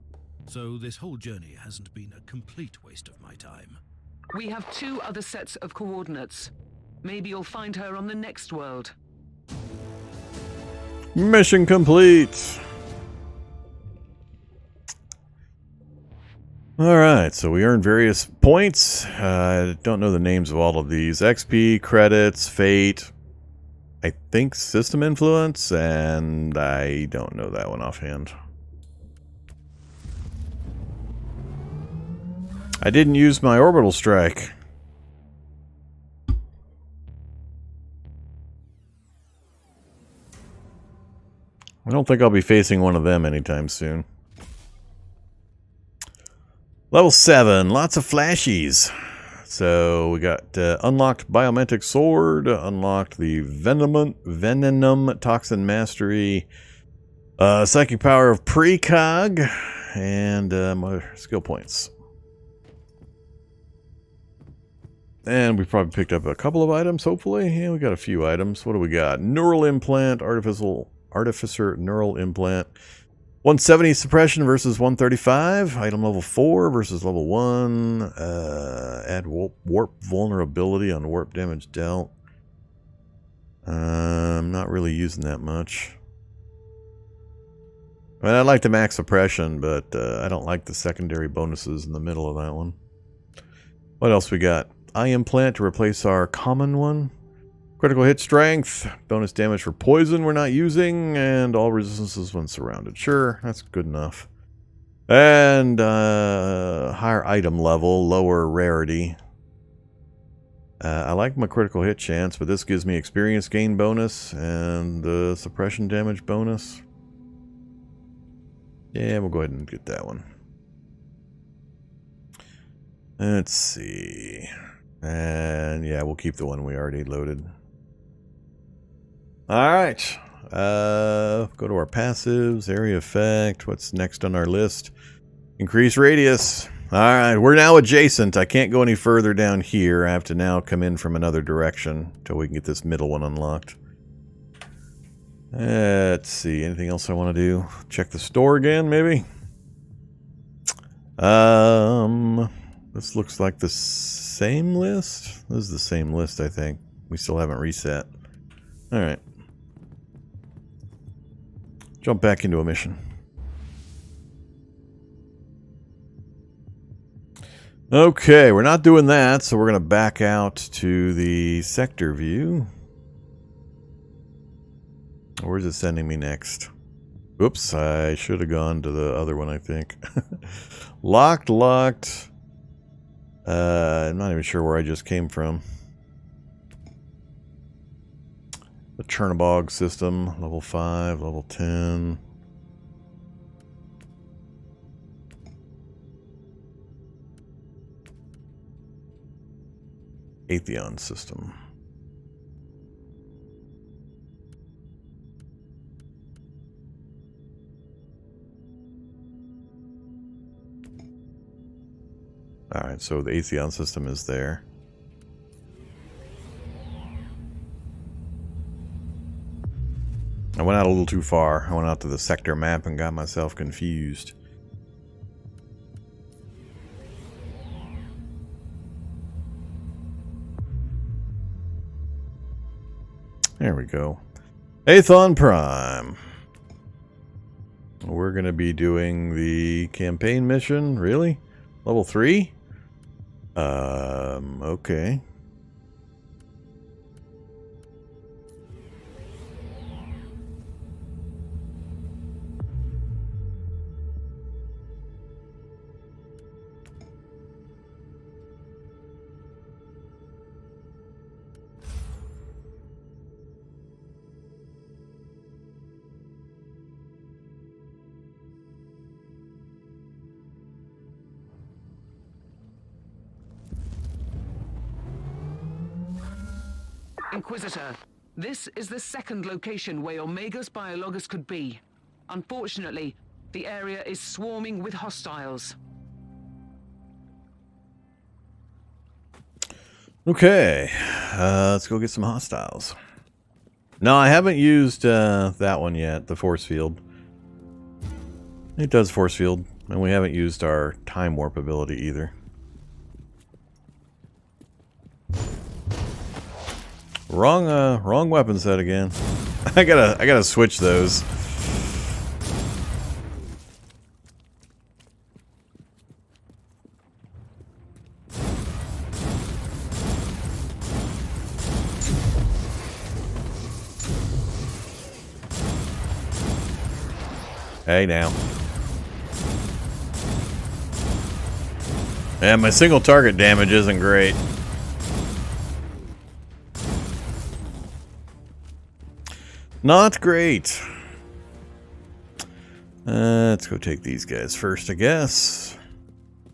So this whole journey hasn't been a complete waste of my time. We have 2 other sets of coordinates. Maybe you'll find her on the next world. Mission complete. Alright, so we earned various points. I don't know the names of all of these. XP, credits, fate, I think system influence, and I don't know that one offhand. I didn't use my orbital strike. I don't think I'll be facing one of them anytime soon. Level 7, lots of flashies. So we got unlocked Biomantic Sword, unlocked the Venom Toxin Mastery, Psychic Power of Precog, and more skill points. And we probably picked up a couple of items, hopefully. Yeah, we got a few items. What do we got? Neural Implant, Artificer Neural Implant. 170 suppression versus 135. Item level 4 versus level 1. Add warp vulnerability on warp damage dealt. I'm not really using that much. I mean, I like the max suppression, but I don't like the secondary bonuses in the middle of that one. What else we got? Eye implant to replace our common one. Critical hit strength, bonus damage for poison we're not using, and all resistances when surrounded. Sure, that's good enough. And higher item level, lower rarity. I like my critical hit chance, but this gives me experience gain bonus and suppression damage bonus. Yeah, we'll go ahead and get that one. Let's see. And yeah, we'll keep the one we already loaded. Alright. Go to our passives, area effect. What's next on our list? Increase radius. Alright, we're now adjacent. I can't go any further down here. I have to now come in from another direction until we can get this middle one unlocked. Let's see. Anything else I want to do? Check the store again, maybe? This looks like the same list. This is the same list, I think. We still haven't reset. Alright. Jump back into a mission. Okay, we're not doing that, so we're going to back out to the sector view. Where's it sending me next? Oops, I should have gone to the other one, I think. Locked. I'm not even sure where I just came from. The Chernobog system, level 5, level 10. Atheon system. Alright, so the Atheon system is there. I went out a little too far. I went out to the sector map and got myself confused. There we go. Athon Prime. We're going to be doing the campaign mission. Really? Level 3? Okay. Inquisitor, this is the second location where your Magus Biologus could be. Unfortunately, the area is swarming with hostiles. Okay, let's go get some hostiles. No, I haven't used that one yet, the force field. It does force field, and we haven't used our time warp ability either. Wrong weapon set again. I gotta switch those. Hey now. And my single target damage isn't great. Not great. Let's go take these guys first, I guess.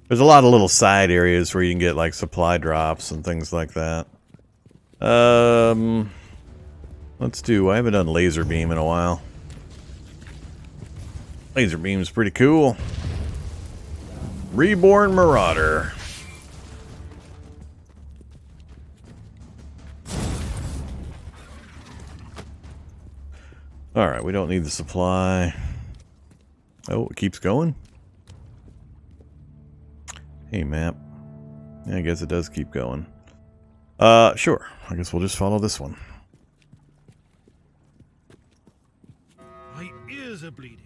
There's a lot of little side areas where you can get like supply drops and things like that. Let's do, I haven't done laser beam in a while. Laser beam's pretty cool. Reborn Marauder. Alright, we don't need the supply. Oh, it keeps going? Hey, map. Yeah, I guess it does keep going. Sure. I guess we'll just follow this one. My ears are bleeding.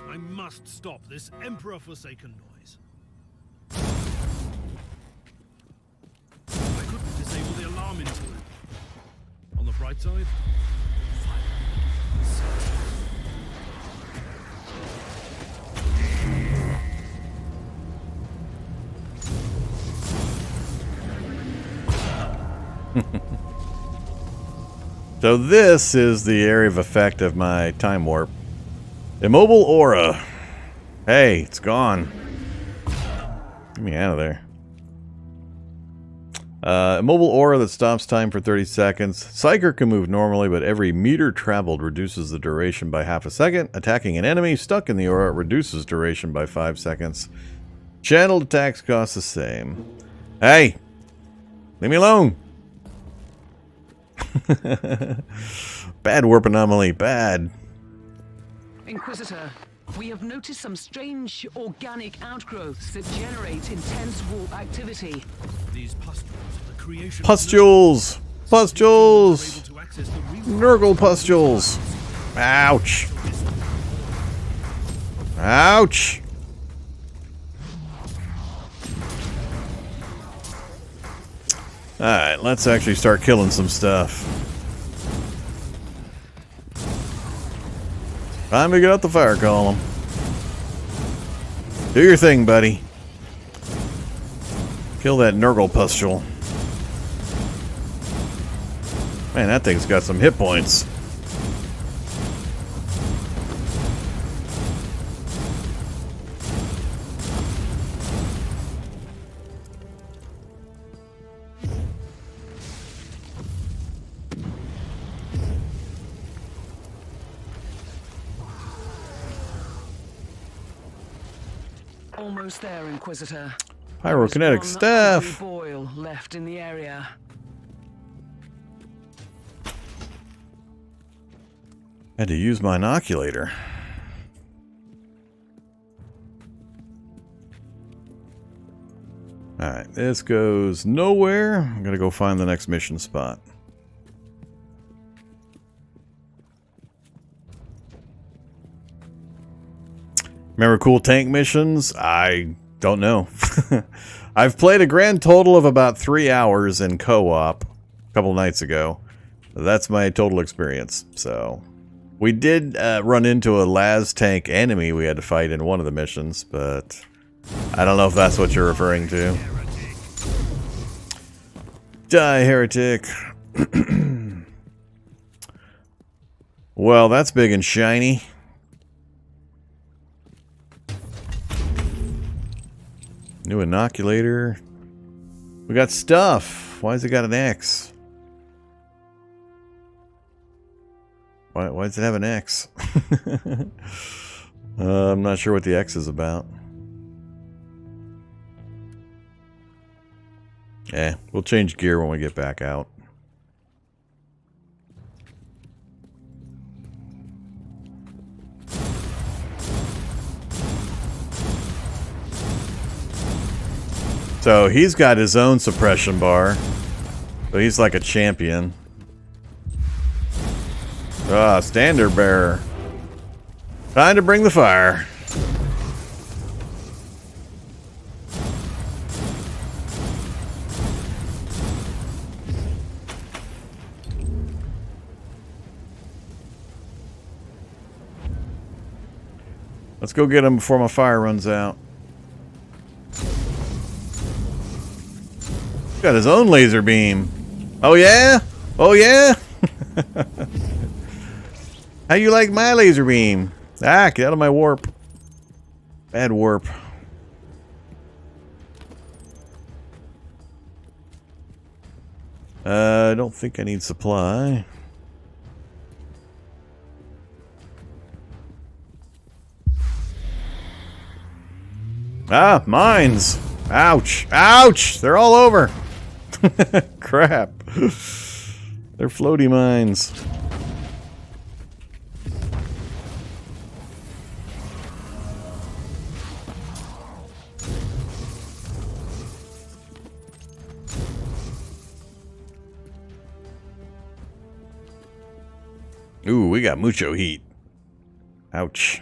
I must stop this Emperor-forsaken noise. I couldn't disable the alarm in time. On the bright side, So this is the area of effect of my time warp. Immobile aura. Hey, it's gone. Get me out of there. Immobile aura that stops time for 30 seconds. Psyker can move normally, but every meter traveled reduces the duration by half a second. Attacking an enemy stuck in the aura reduces duration by 5 seconds. Channeled attacks cost the same. Hey! Leave me alone! Bad warp anomaly. Bad. Inquisitor, we have noticed some strange organic outgrowths that generate intense warp activity. These pustules are the creation Pustules! Pustules! able to access the real Nurgle pustules! Ouch! Ouch! Alright, let's actually start killing some stuff. Time to get out the fire column. Do your thing, buddy. Kill that Nurgle pustule. Man, that thing's got some hit points. Almost there, Inquisitor. Pyrokinetic There's one staff. ugly boil left in the area. Had to use my inoculator. Alright, this goes nowhere. I'm gonna go find the next mission spot. Remember cool tank missions? I don't know. I've played a grand total of about 3 hours in co-op a couple nights ago. That's my total experience. So we did run into a las tank enemy we had to fight in one of the missions, but I don't know if that's what you're referring to. Die, heretic. Well, that's big and shiny. New inoculator. We got stuff. Why has it got an X? Why does it have an X? I'm not sure what the X is about. We'll change gear when we get back out. So he's got his own suppression bar. So he's like a champion. Ah, standard bearer. Time to bring the fire. Let's go get him before my fire runs out. Got his own laser beam. Oh yeah? Oh yeah? How you like my laser beam? Ah, get out of my warp. Bad warp. I don't think I need supply. Ah, mines. Ouch. Ouch! They're all over. Crap. They're floaty mines. Ooh, we got mucho heat. Ouch.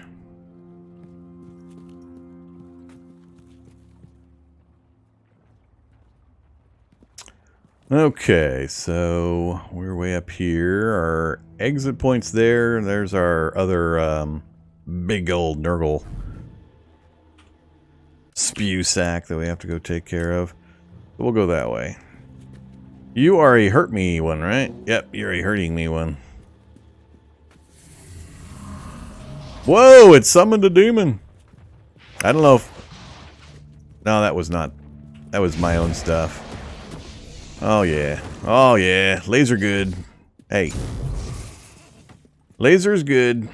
Okay, so we're way up here. Our exit point's there. There's our other big old Nurgle spew sack that we have to go take care of. We'll go that way. You are a hurt me one, right? Yep, you're a hurting me one. Whoa, it summoned a demon. I don't know if... No, that was not... That was my own stuff. Oh yeah. Oh yeah. Laser good. Hey. Laser's good.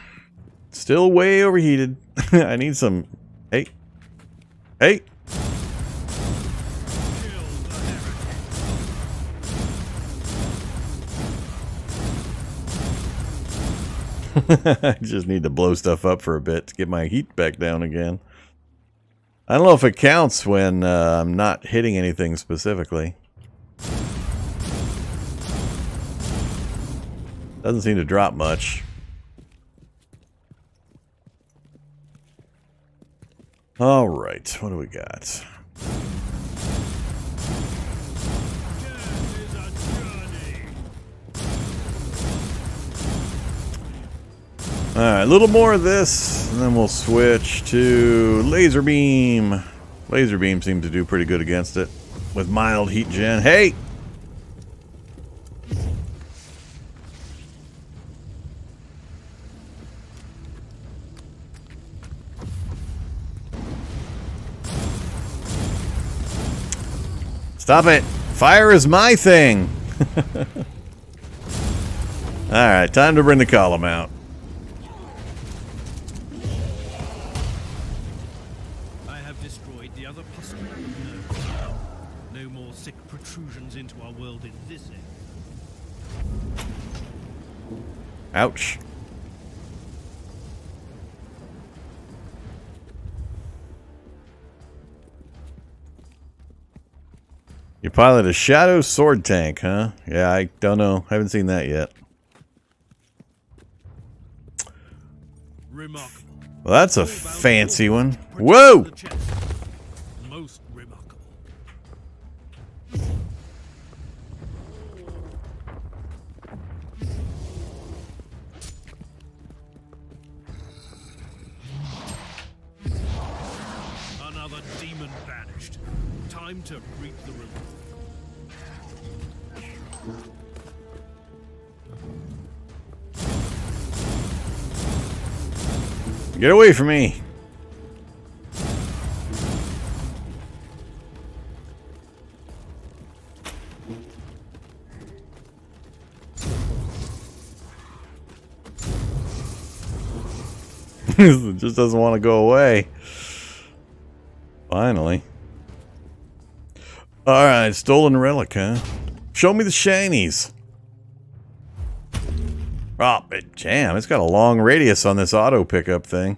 Still way overheated. I need some... Hey. Hey. I just need to blow stuff up for a bit to get my heat back down again. I don't know if it counts when I'm not hitting anything specifically. Doesn't seem to drop much. All right, what do we got? Alright, a little more of this, and then we'll switch to laser beam. Laser beam seemed to do pretty good against it with mild heat gen. Hey! Stop it! Fire is my thing! Alright, time to bring the column out. No more sick protrusions into our world in this age. Ouch. You pilot a shadow sword tank, huh? Yeah, I don't know. I haven't seen that yet. Remarkable. Well, that's a fancy one. Whoa! Most remarkable. Another demon banished. Time to reap the reward. Get away from me. It just doesn't want to go away. Finally. Alright, stolen relic, huh? Show me the shinies. Oh, damn, it's got a long radius on this auto pickup thing.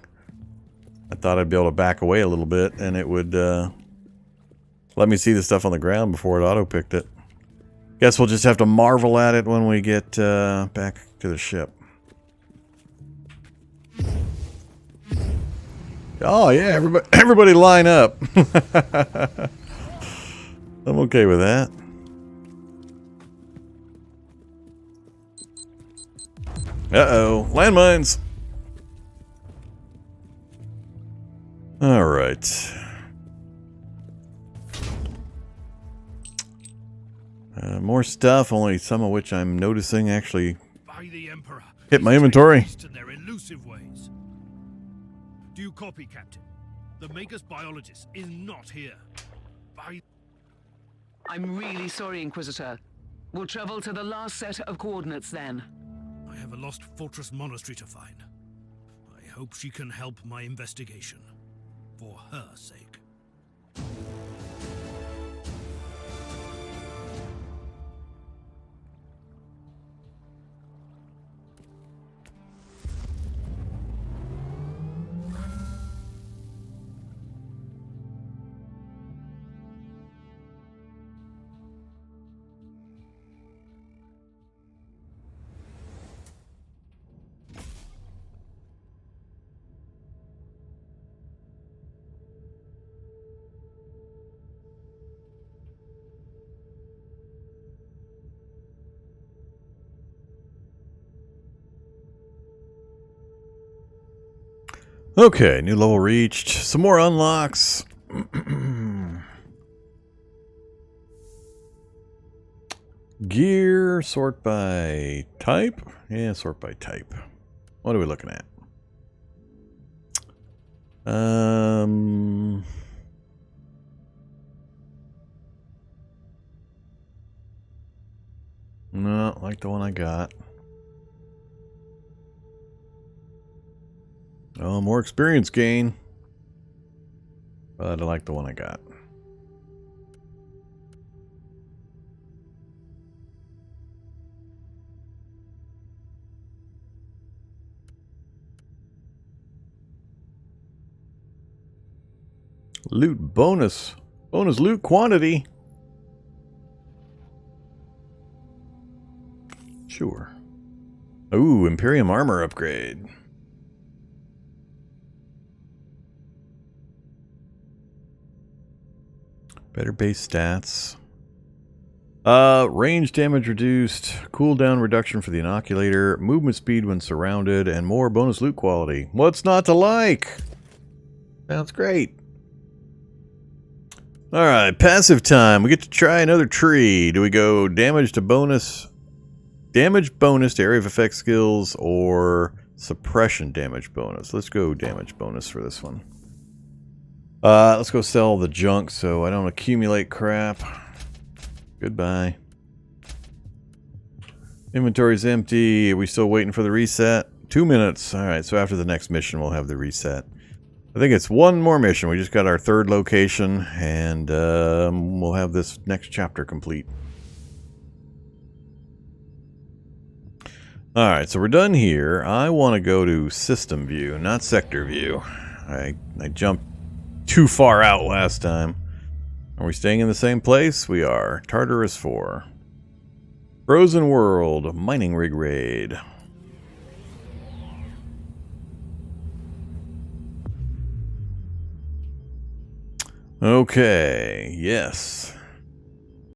I thought I'd be able to back away a little bit and it would let me see the stuff on the ground before it auto picked it. Guess we'll just have to marvel at it when we get back to the ship. Oh yeah, everybody line up. I'm okay with that. Uh-oh, landmines. All right. More stuff, only some of which I'm noticing actually By the Emperor, hit my inventory. to their elusive ways. Do you copy, Captain? The Magus biologist is not here. I'm really sorry, Inquisitor. We'll travel to the last set of coordinates then. I have a lost fortress monastery to find. I hope she can help my investigation. For her sake. Okay, new level reached. Some more unlocks. Gear, sort by type? Yeah, sort by type. What are we looking at? No, like the one I got. Oh, more experience gain. But I like the one I got. Loot bonus. Bonus loot quantity. Sure. Ooh, Imperium armor upgrade. Better base stats. Range damage reduced, cooldown reduction for the inoculator, movement speed when surrounded, and more bonus loot quality. What's not to like? Sounds great. Alright, passive time. We get to try another tree. Do we go damage to bonus? Damage bonus to area of effect skills or suppression damage bonus? Let's go damage bonus for this one. Let's go sell the junk so I don't accumulate crap. Goodbye. Inventory's empty. Are we still waiting for the reset? 2 minutes. Alright, so after the next mission we'll have the reset. I think it's one more mission. We just got our third location and we'll have this next chapter complete. Alright, so we're done here. I want to go to system view, not sector view. I jumped too far out last time. Are we staying in the same place? We are. Tartarus 4. Frozen World, mining rig raid. Okay, yes.